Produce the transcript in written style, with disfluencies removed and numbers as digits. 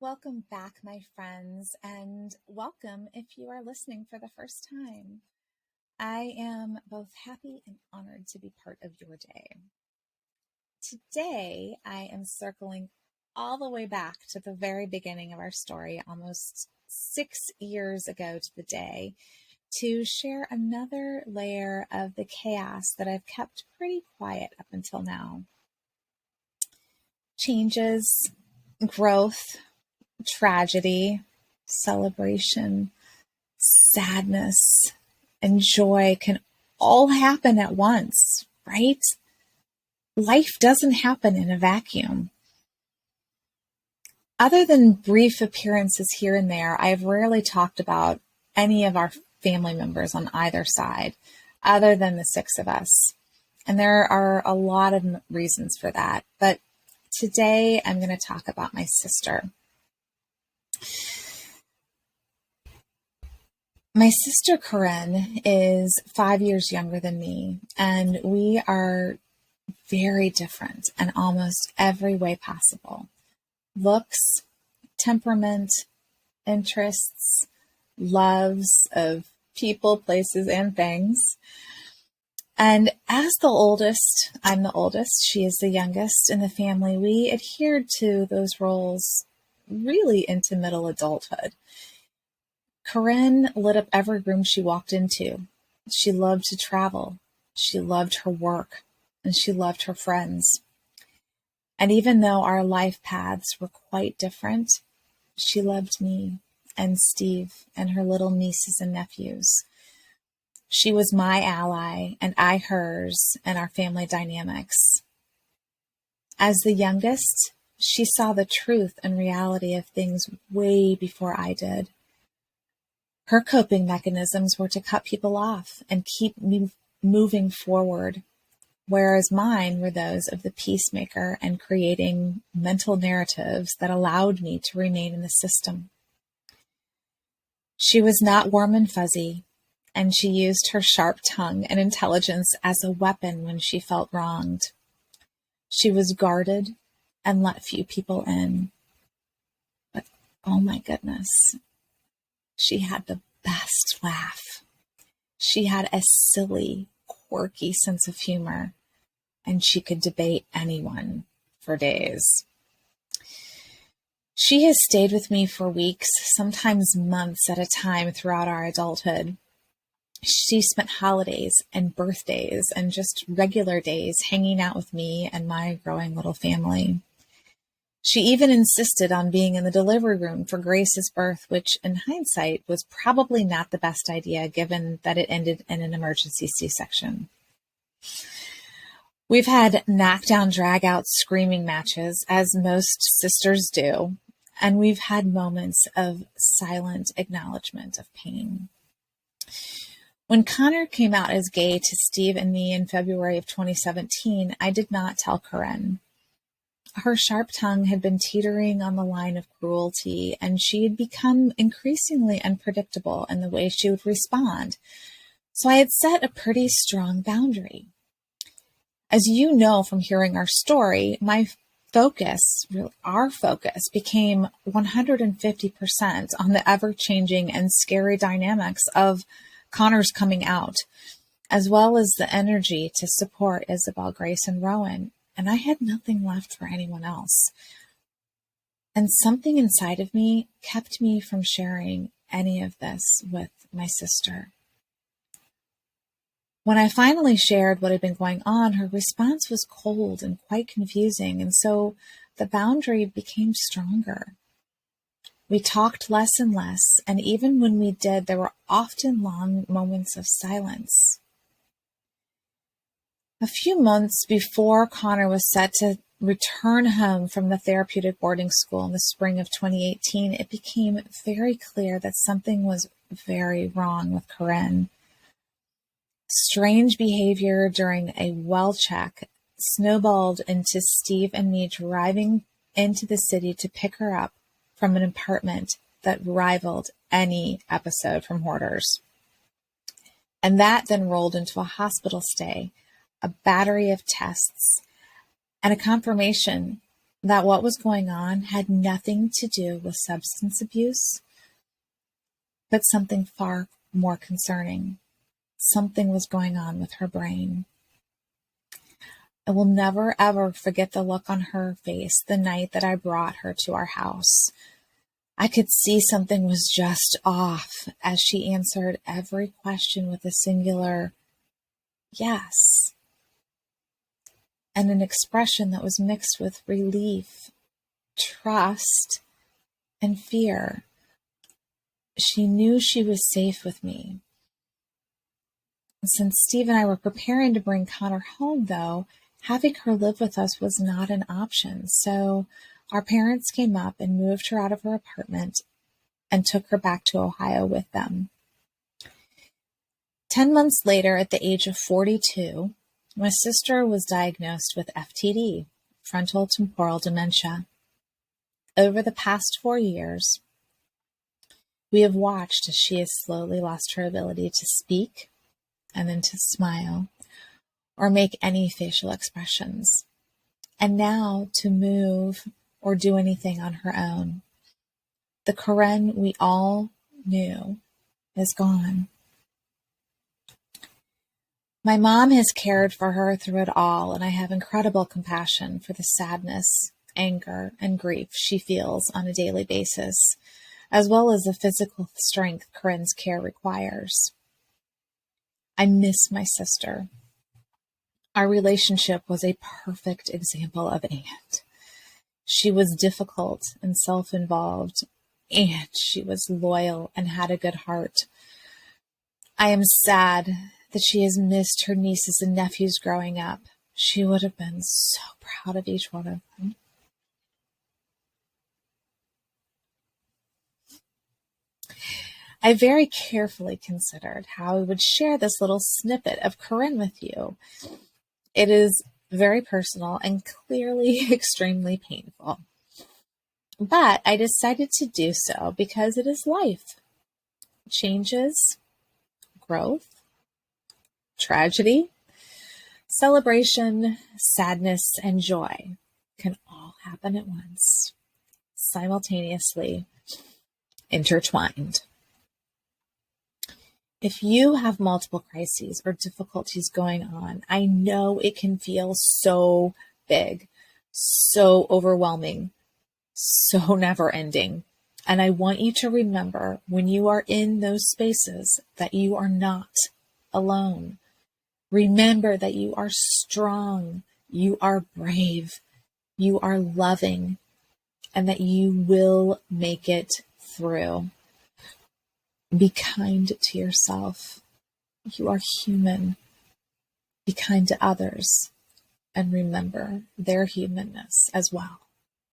Welcome back, my friends, and welcome if you are listening for the first time. I am both happy and honored to be part of your day. Today, I am circling all the way back to the very beginning of our story, almost 6 years ago to the day, to share another layer of the chaos that I've kept pretty quiet up until now. Changes, growth, tragedy, celebration, sadness, and joy can all happen at once, right? Life doesn't happen in a vacuum. Other than brief appearances here and there, I've rarely talked about any of our family members on either side, other than the six of us. And there are a lot of reasons for that. But today I'm going to talk about my sister. My sister Corinne is 5 years younger than me, and we are very different in almost every way possible. Looks, temperament, interests, loves of people, places, and things. And as the oldest, I'm the oldest, she is the youngest in the family, we adhered to those roles really into middle adulthood. Corinne lit up every room she walked into. She loved to travel. She loved her work, and she loved her friends. And even though our life paths were quite different, she loved me and Steve and her little nieces and nephews. She was my ally, and I hers in our family dynamics. As the youngest, she saw the truth and reality of things way before I did. Her coping mechanisms were to cut people off and keep me moving forward, whereas mine were those of the peacemaker and creating mental narratives that allowed me to remain in the system. She was not warm and fuzzy, and she used her sharp tongue and intelligence as a weapon when she felt wronged. She was guarded and let few people in. But oh my goodness, she had the best laugh. She had a silly, quirky sense of humor, and she could debate anyone for days. She has stayed with me for weeks, sometimes months at a time throughout our adulthood. She spent holidays and birthdays and just regular days hanging out with me and my growing little family. She even insisted on being in the delivery room for Grace's birth, which in hindsight was probably not the best idea given that it ended in an emergency C-section. We've had knockdown, drag-out screaming matches, as most sisters do, and we've had moments of silent acknowledgement of pain. When Connor came out as gay to Steve and me in February of 2017, I did not tell Corinne. Her sharp tongue had been teetering on the line of cruelty, and she had become increasingly unpredictable in the way she would respond. So I had set a pretty strong boundary. As you know from hearing our story, our focus became 150% on the ever-changing and scary dynamics of Connor's coming out, as well as the energy to support Isabel, Grace, and Rowan. And I had nothing left for anyone else. And something inside of me kept me from sharing any of this with my sister. When I finally shared what had been going on, her response was cold and quite confusing, and so the boundary became stronger. We talked less and less, and even when we did, there were often long moments of silence. A few months before Connor was set to return home from the therapeutic boarding school in the spring of 2018, it became very clear that something was very wrong with Corinne. Strange behavior during a well check snowballed into Steve and me driving into the city to pick her up from an apartment that rivaled any episode from Hoarders. And that then rolled into a hospital stay, a battery of tests, and a confirmation that what was going on had nothing to do with substance abuse, but something far more concerning. Something was going on with her brain. I will never, ever forget the look on her face the night that I brought her to our house. I could see something was just off as she answered every question with a singular yes, and an expression that was mixed with relief, trust, and fear. She knew she was safe with me. Since Steve and I were preparing to bring Connor home, though, having her live with us was not an option. So our parents came up and moved her out of her apartment and took her back to Ohio with them. 10 months later, at the age of 42, my sister was diagnosed with FTD, frontotemporal dementia. Over the past 4 years, we have watched as she has slowly lost her ability to speak and then to smile or make any facial expressions, and now to move or do anything on her own. The Karen we all knew is gone. My mom has cared for her through it all, and I have incredible compassion for the sadness, anger, and grief she feels on a daily basis, as well as the physical strength Karen's care requires. I miss my sister. Our relationship was a perfect example of and. She was difficult and self-involved, and she was loyal and had a good heart. I am sad that she has missed her nieces and nephews growing up. She would have been so proud of each one of them. I very carefully considered how I would share this little snippet of Corinne with you. It is very personal and clearly extremely painful. But I decided to do so because it is life. Changes, growth, tragedy, celebration, sadness, and joy can all happen at once, simultaneously, intertwined. If you have multiple crises or difficulties going on, I know it can feel so big, so overwhelming, so never-ending. And I want you to remember when you are in those spaces that you are not alone. Remember that you are strong, you are brave, you are loving, and that you will make it through. Be kind to yourself. You are human. Be kind to others, and remember their humanness as well.